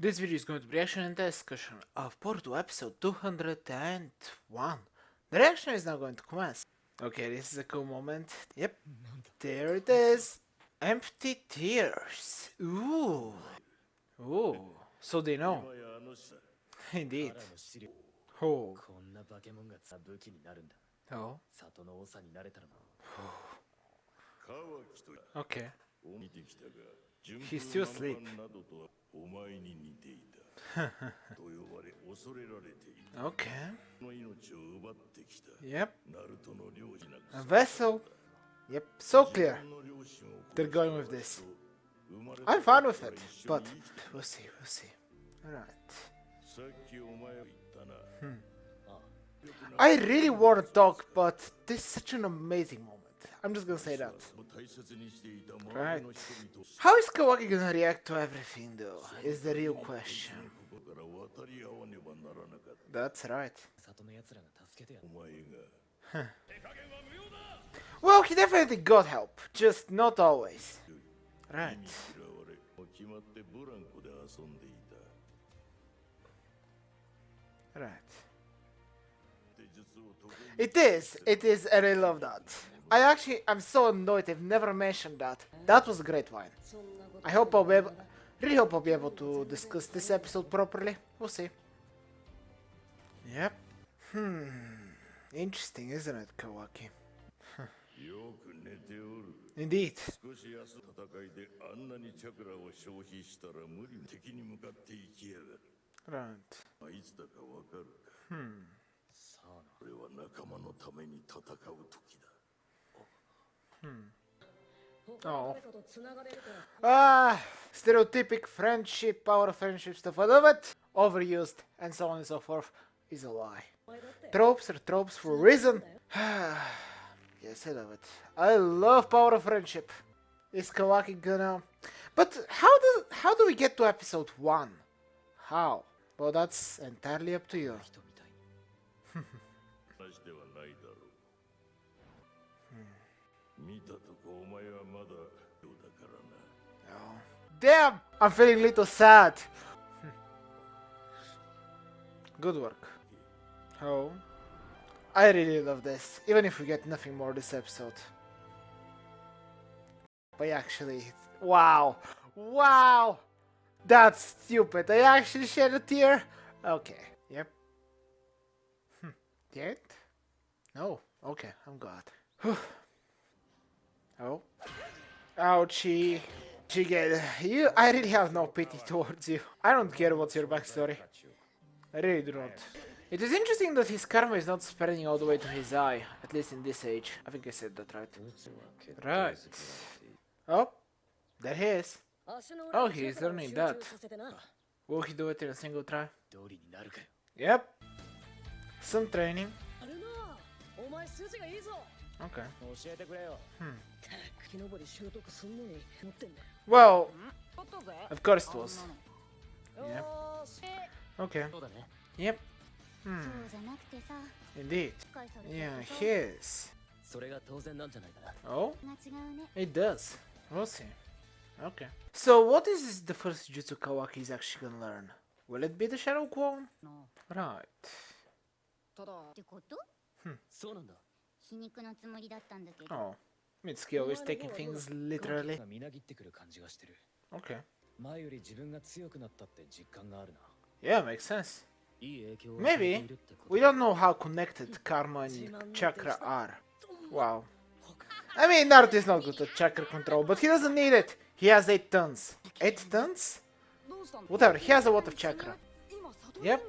This video is going to be reaction and discussion of Boruto episode 201. The reaction is now going to commence. Okay, this is a cool moment. Yep, there it is. Empty tears. Ooh. Ooh. So they know. Indeed. Oh. Oh. Okay. He's still asleep. Okay. Yep. A vessel. Yep, so clear. They're going with this. I'm fine with it, but we'll see, we'll see. Alright. I really want to talk, but this is such an amazing moment. I'm just gonna say that. Right. How is Kawaki gonna react to everything, though, is the real question. That's right. Huh. Well, he definitely got help, just not always. Right. Right. It is, and I love that. I'm so annoyed I've never mentioned that. That was a great line. I hope really hope I'll be able to discuss this episode properly. We'll see. Yep. Interesting, isn't it, Kawaki? Indeed. Right. Oh. Stereotypic friendship, power of friendship stuff. I love it. Overused and so on and so forth is a lie. Tropes are tropes for a reason. Yes, I love it. I love power of friendship. Is Kawaki gonna... But how do we get to episode 1? How? Well, that's entirely up to you. Oh. Damn! I'm feeling a little sad. Good work. Oh. I really love this, even if we get nothing more this episode. But actually, wow. Wow! That's stupid. I actually shed a tear. Okay. Yep. Yet? No. Okay, I'm glad. Oh. Ouchie. Jigga, I really have no pity towards you. I don't care what's your backstory. I really do not. It is interesting that his karma is not spreading all the way to his eye, at least in this age. I think I said that right. Right. Oh, there he is. Oh, he is learning that. Will he do it in a single try? Yep. Some training. Okay. Well, of course it was. Yep. Okay. Yep. Indeed. Yeah, he is. Oh? It does. We'll see. Okay. So what is the first jutsu Kawaki is actually gonna learn? Will it be the Shadow Clone? Right. Oh. Mitsuki always taking things literally. Okay. Yeah, makes sense. Maybe. We don't know how connected karma and chakra are. Wow. I mean, Naruto is not good at chakra control, but he doesn't need it. He has 8 tons. 8 tons? Whatever, he has a lot of chakra. Yep.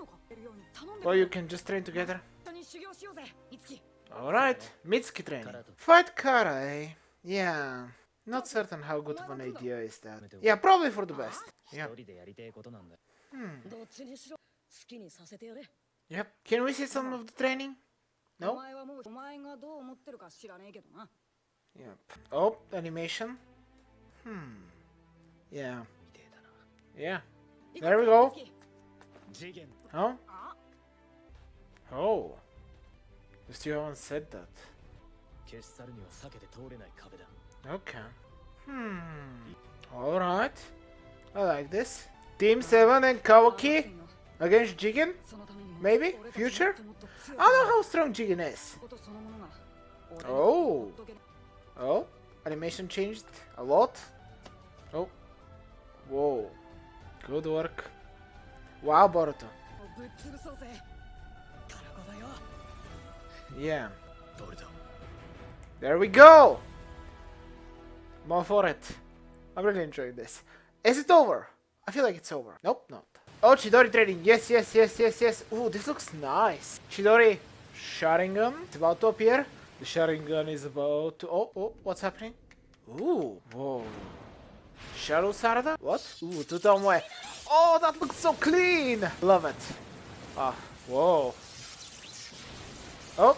Well, you can just train together. Alright, Mitsuki training. Fight Kara, eh? Yeah. Not certain how good of an idea is that. Yeah, probably for the best. Yeah. Yep. Can we see some of the training? No? Yep. Oh, animation. Yeah. Yeah. There we go. Oh? Oh. You still haven't said that. Okay. Alright. I like this. Team 7 and Kawaki against Jigen? Maybe? Future? I don't know how strong Jigen is. Oh. Oh. Animation changed a lot. Oh. Whoa. Good work. Wow, Boruto. Yeah. There we go! More for it. I'm really enjoying this. Is it over? I feel like it's over. Nope, not. Oh, Chidori trading. Yes, yes, yes, yes, yes. Ooh, this looks nice. Chidori Sharingan. It's about to appear. The Sharingan is about to... Oh, oh, what's happening? Ooh, whoa. Shadow Sarada? What? Ooh, Tutomwe. Oh, that looks so clean. Love it. Ah, whoa. Oh.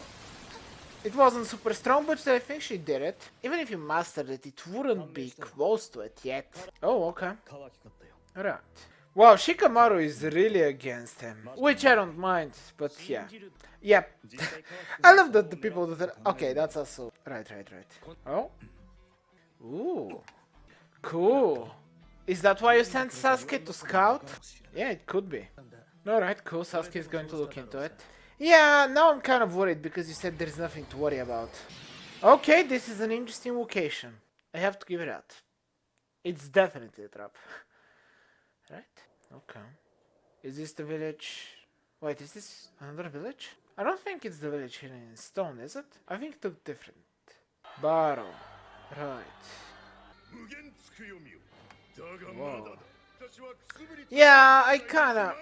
It wasn't super strong, but I think she did it. Even if you mastered it, it wouldn't be close to it yet. Oh, okay. Right. Wow, Shikamaru is really against him. Which I don't mind, but yeah. Yep. I love that the people that... Okay, that's also... Right, right, right. Oh. Ooh. Cool. Is that why you sent Sasuke to scout? Yeah, it could be. Alright, cool. Sasuke is going to look into it. Yeah, now I'm kind of worried because you said there's nothing to worry about. Okay, this is an interesting location. I have to give it out. It's definitely a trap. Right? Okay. Is this the village? Wait, is this another village? I don't think it's the village hidden in stone, is it? I think it looked different. Baro. Right. Whoa. Yeah, I kinda...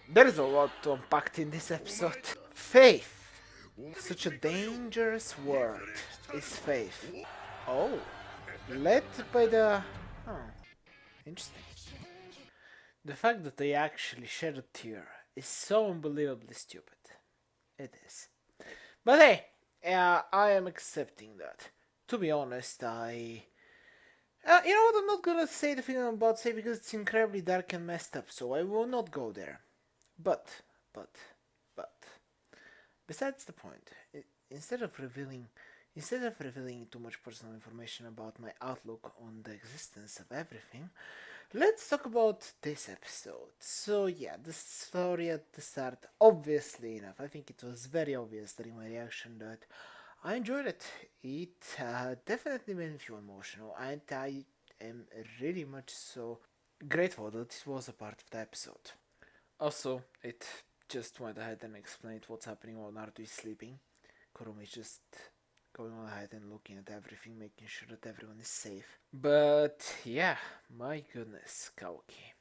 There is a lot to unpack in this episode. Faith. Such a dangerous word is faith. Oh. Led by the... Oh. Interesting. The fact that they actually shed a tear is so unbelievably stupid. It is. But hey, I am accepting that. To be honest, you know what, I'm not gonna say the thing I'm about to say because it's incredibly dark and messed up, so I will not go there. But, but, but, besides the point, instead of revealing too much personal information about my outlook on the existence of everything, let's talk about this episode. So yeah, the story at the start, obviously enough, I think it was very obvious during my reaction that I enjoyed it. It definitely made me feel emotional, and I am really much so grateful that it was a part of the episode. Also, it just went ahead and explained what's happening while Naruto is sleeping. Kurumi is just going on ahead and looking at everything, making sure that everyone is safe. But yeah, my goodness, Kawaki.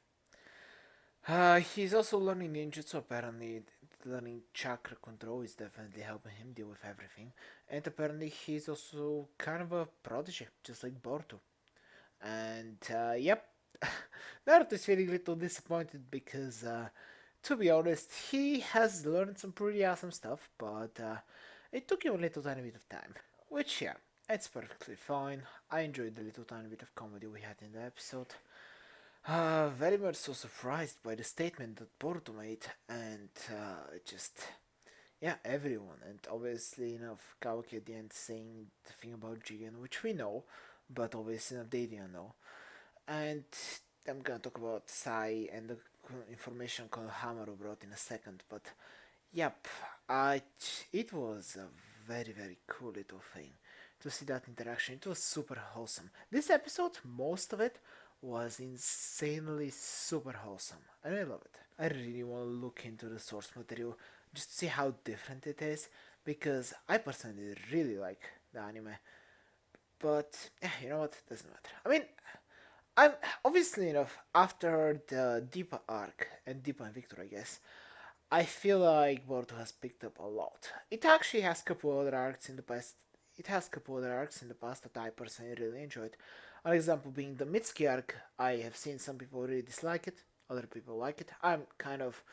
He's also learning ninjutsu apparently. Learning chakra control is definitely helping him deal with everything. And apparently he's also kind of a prodigy, just like Boruto. And yep, Naruto is feeling a little disappointed because, to be honest, he has learned some pretty awesome stuff, but it took him a little tiny bit of time. Which, yeah, it's perfectly fine. I enjoyed the little tiny bit of comedy we had in the episode. Very much so surprised by the statement that Boruto made, and just, yeah, everyone, and obviously enough, Kawaki at the end saying the thing about Jigen, which we know, but obviously enough they didn't know. And I'm gonna talk about Sai and the information Konohamaru brought in a second, but yep, it was a very, very cool little thing to see that interaction. It was super wholesome. This episode, most of it, was insanely super wholesome, and I love it. I really want to look into the source material just to see how different it is, because I personally really like the anime. But you know what? Doesn't matter. I mean, I'm obviously enough after the Deepa arc and Deepa and Victor, I guess. I feel like Boruto has picked up a lot. It actually has a couple other arcs in the past. It has a couple other arcs in the past that I personally really enjoyed. An example being the Mitsuki arc. I have seen some people really dislike it, other people like it. I'm kind of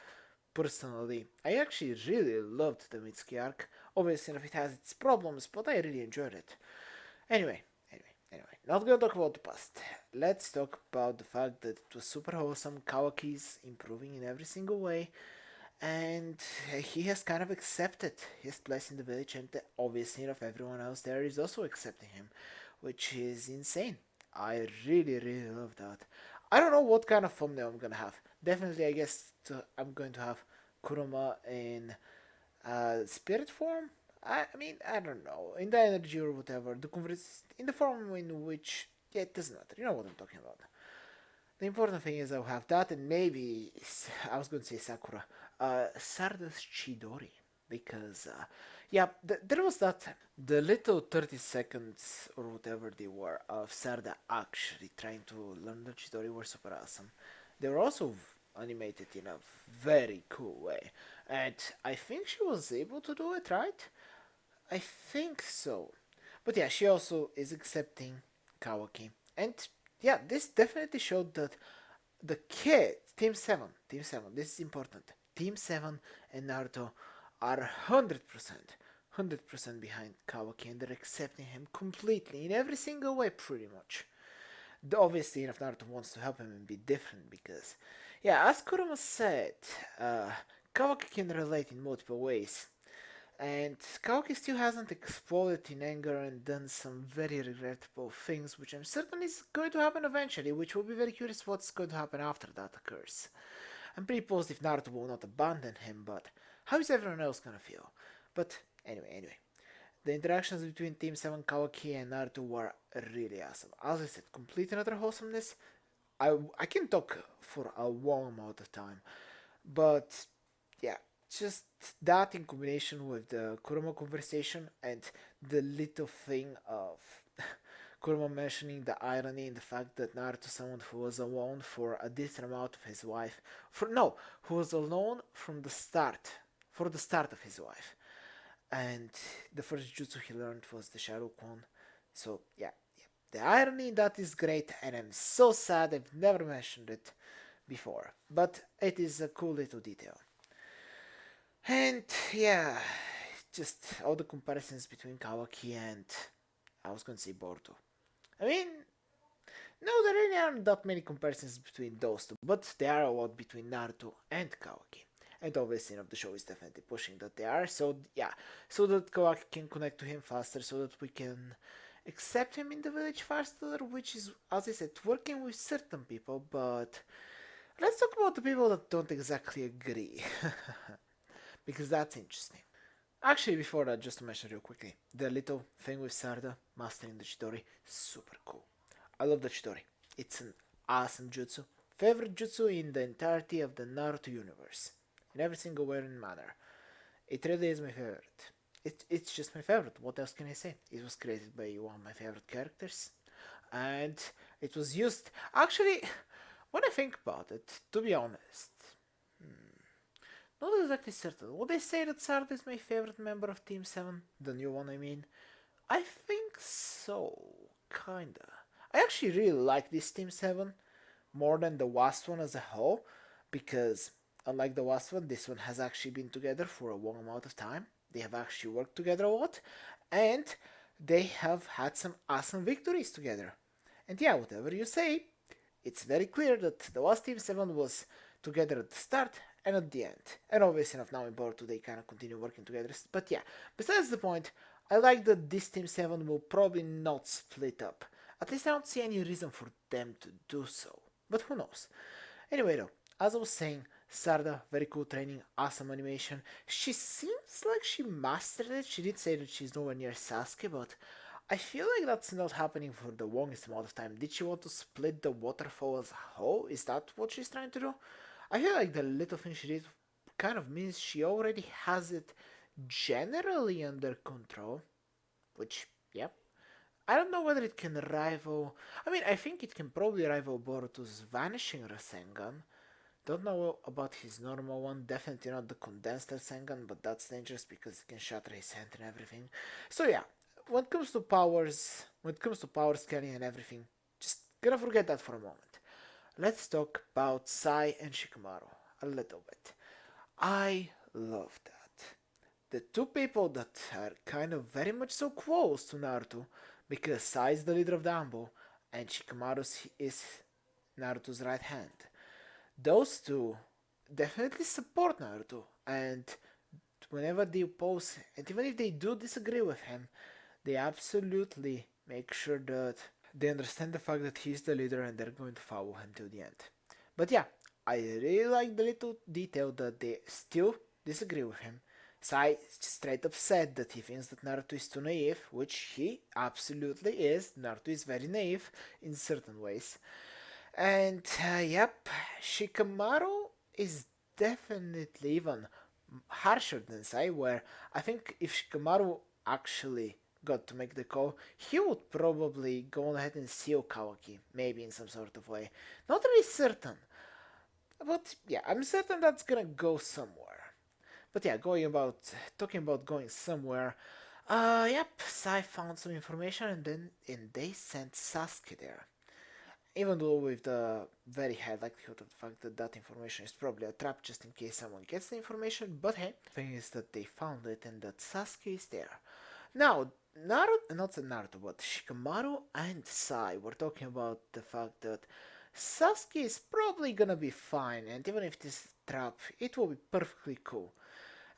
personally, I actually really loved the Mitsuki arc. Obviously, it has its problems, but I really enjoyed it. Anyway, not gonna talk about the past. Let's talk about the fact that it was super wholesome. Kawaki's improving in every single way, and he has kind of accepted his place in the village, and obviously enough everyone else there is also accepting him, which is insane. I really love that. I don't know what kind of thumbnail I'm gonna have. Definitely, I guess I'm going to have Kuruma in spirit form. I mean, I don't know, in the energy or whatever. The converse in the form in which, yeah, it doesn't matter. You know what I'm talking about. The important thing is I'll have that, and maybe I was going to say Sakura, Sarda's Chidori, because yeah, there was that the little 30 seconds or whatever they were of Sarda actually trying to learn the Chidori were super awesome. They were also animated in a very cool way, and I think she was able to do it right. I think so. But yeah, she also is accepting Kawaki. And yeah, this definitely showed that the kid, Team 7, this is important. Team 7 and Naruto are 100% behind Kawaki and they're accepting him completely in every single way, pretty much. Obviously, if Naruto wants to help him and be different, because, yeah, as Kurama said, uh, Kawaki can relate in multiple ways. And Kauki still hasn't exploded in anger and done some very regrettable things, which I'm certain is going to happen eventually, which will be very curious what's going to happen after that occurs. I'm pretty positive Naruto will not abandon him, but how is everyone else gonna feel? But anyway. The interactions between Team 7 Kawaki and Naruto were really awesome. As I said, complete another wholesomeness. I can talk for a long amount of time, but yeah, just that in combination with the Kuruma conversation and the little thing of Kuruma mentioning the irony in the fact that Naruto someone who was alone for a decent amount of his wife, who was alone from the start, for the start of his wife, and the first jutsu he learned was the Sharukon. So yeah, the irony in that is great, and I'm so sad I've never mentioned it before, but it is a cool little detail. And yeah, just all the comparisons between Kawaki and I was gonna say Boruto. I mean, no, there really aren't that many comparisons between those two, but there are a lot between Naruto and Kawaki. And obviously, the show is definitely pushing that they are. So yeah, so that Kawaki can connect to him faster, so that we can accept him in the village faster, which is, as I said, working with certain people. But let's talk about the people that don't exactly agree, because that's interesting. Actually, before that, just to mention real quickly, the little thing with Sarda mastering the Chidori, super cool. I love the Chidori. It's an awesome jutsu. Favorite jutsu in the entirety of the Naruto universe. In every single way and manner. It really is my favorite. It's just my favorite. What else can I say? It was created by one of my favorite characters. And it was used. Actually, when I think about it, to be honest, not exactly certain. Would I say that Sarda is my favorite member of Team 7? The new one, I mean. I think so. Kinda. I actually really like this Team 7 more than the last one as a whole because, unlike the last one, this one has actually been together for a long amount of time. They have actually worked together a lot and they have had some awesome victories together. And yeah, whatever you say, it's very clear that the last Team 7 was together at the start and at the end. And obviously enough now in Boruto they kind of continue working together. But yeah, besides the point, I like that this Team 7 will probably not split up. At least I don't see any reason for them to do so. But who knows? Anyway though, as I was saying, Sarda, very cool training, awesome animation. She seems like she mastered it. She did say that she's nowhere near Sasuke, but I feel like that's not happening for the longest amount of time. Did she want to split the waterfall as a whole? Is that what she's trying to do? I feel like the little thing she did kind of means she already has it generally under control. Which, yeah. I don't know whether it can rival. I mean, I think it can probably rival Boruto's Vanishing Rasengan. Don't know about his normal one. Definitely not the condensed Rasengan, but that's dangerous because it can shatter his hand and everything. So yeah, when it comes to power scaling and everything, just gonna forget that for a moment. Let's talk about Sai and Shikamaru a little bit. I love that. The two people that are kind of very much so close to Naruto, because Sai is the leader of the Ambo, and Shikamaru is Naruto's right hand. Those two definitely support Naruto, and whenever they oppose, and even if they do disagree with him, they absolutely make sure that They understand the fact that he's the leader and they're going to follow him till the end. But yeah, I really like the little detail that they still disagree with him. Sai straight up said that he thinks that Naruto is too naive, which he absolutely is. Naruto is very naive in certain ways. And yep, Shikamaru is definitely even harsher than Sai, where I think if Shikamaru actually got to make the call, he would probably go ahead and seal Kawaki, maybe in some sort of way. Not really certain, but yeah, I'm certain that's gonna go somewhere. But yeah, talking about going somewhere. Yep, Sai found some information and they sent Sasuke there. Even though with the very high likelihood of the fact that that information is probably a trap just in case someone gets the information, but hey, the thing is that they found it and that Sasuke is there. Now, Naruto, not Naruto, but Shikamaru and Sai were talking about the fact that Sasuke is probably gonna be fine, and even if this is a trap, it will be perfectly cool.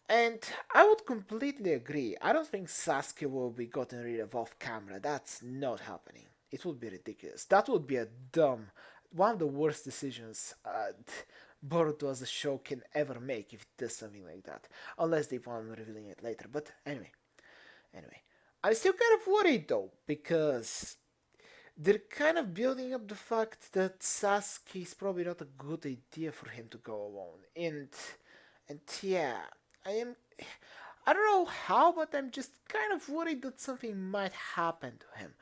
And I would completely agree. I don't think Sasuke will be gotten rid of off camera. That's not happening. It would be ridiculous. That would be a dumb, one of the worst decisions Boruto as a show can ever make if it does something like that. Unless they plan on revealing it later. But anyway. I'm still kind of worried though, because they're kind of building up the fact that Sasuke is probably not a good idea for him to go alone. And yeah, I am I don't know how, but I'm just kind of worried that something might happen to him.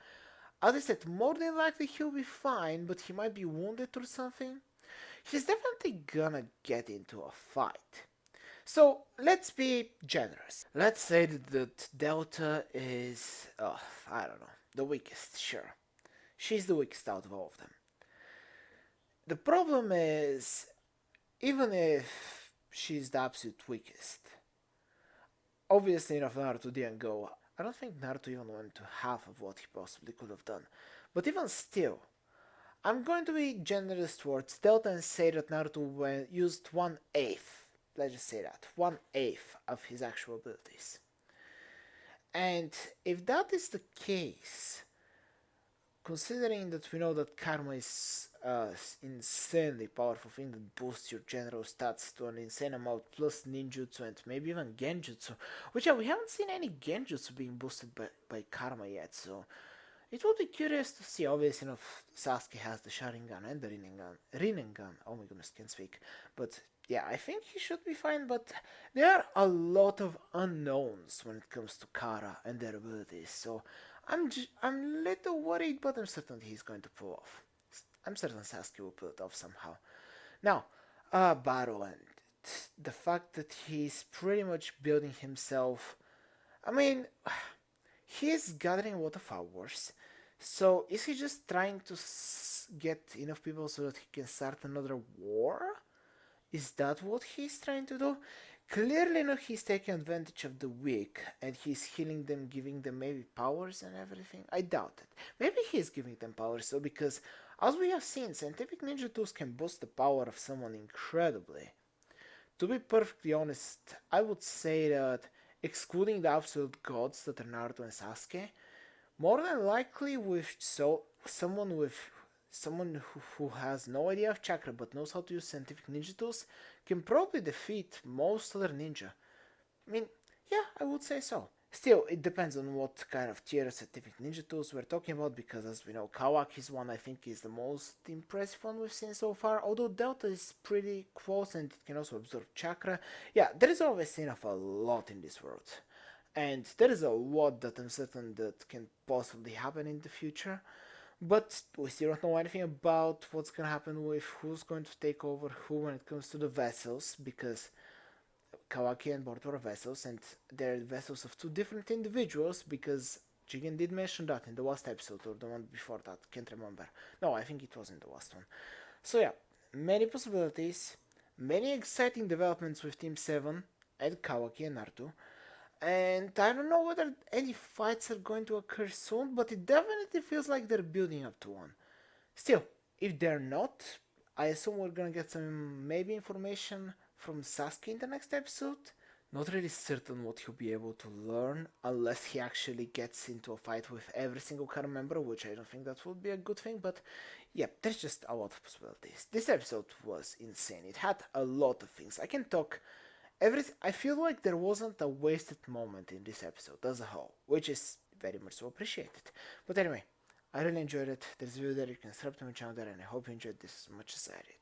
As I said, more than likely he'll be fine, but he might be wounded or something. He's definitely gonna get into a fight. So let's be generous. Let's say that Delta is, I don't know, the weakest, sure. She's the weakest out of all of them. The problem is, even if she's the absolute weakest, obviously enough Naruto didn't go. I don't think Naruto even went to half of what he possibly could have done. But even still, I'm going to be generous towards Delta and say that Naruto used 1/8. Let's just say that 1/8 of his actual abilities. And if that is the case, considering that we know that Karma is insanely powerful thing that boosts your general stats to an insane amount, plus ninjutsu and maybe even genjutsu, which we haven't seen any genjutsu being boosted by Karma yet, so it will be curious to see. Obviously, Sasuke has the Sharingan and the Rinnegan. Oh my goodness, can't speak. But yeah, I think he should be fine. But there are a lot of unknowns when it comes to Kara and their abilities. So I'm a little worried, but I'm certain he's going to pull off. I'm certain Sasuke will pull it off somehow. Now, Baro and the fact that he's pretty much building himself. I mean, he's gathering a lot of followers. So is he just trying to get enough people so that he can start another war? Is that what he's trying to do? Clearly, no, he's taking advantage of the weak and he's healing them, giving them maybe powers and everything. I doubt it. Maybe he's giving them powers, so because as we have seen, scientific ninja tools can boost the power of someone incredibly. To be perfectly honest, I would say that excluding the absolute gods that are Naruto and Sasuke, more than likely with someone who has no idea of chakra but knows how to use scientific ninja tools can probably defeat most other ninja. I mean, yeah, I would say so. Still, it depends on what kind of tier of scientific ninja tools we're talking about, because as we know, Kawaki's one I think is the most impressive one we've seen so far, although Delta is pretty close and it can also absorb chakra. Yeah, there is always enough a lot in this world. And there is a lot that I'm certain that can possibly happen in the future. But we still don't know anything about what's gonna happen with who's going to take over who when it comes to the vessels, because Kawaki and Boruto are vessels, and they're vessels of two different individuals, because Jigen did mention that in the last episode, or the one before that, can't remember. No, I think it was in the last one. So yeah, many possibilities, many exciting developments with Team 7 and Kawaki and Naruto. And I don't know whether any fights are going to occur soon, but it definitely feels like they're building up to one. Still, if they're not, I assume we're gonna get some maybe information from Sasuke in the next episode Not really certain what he'll be able to learn unless he actually gets into a fight with every single cast member, which I don't think that would be a good thing, but yeah, there's just a lot of possibilities. This episode was insane. It had a lot of things. I can talk everything. I feel like there wasn't a wasted moment in this episode as a whole, which is very much so appreciated. But anyway, I really enjoyed it. There's a video that you can subscribe to my channel there, and I hope you enjoyed this as much as I did.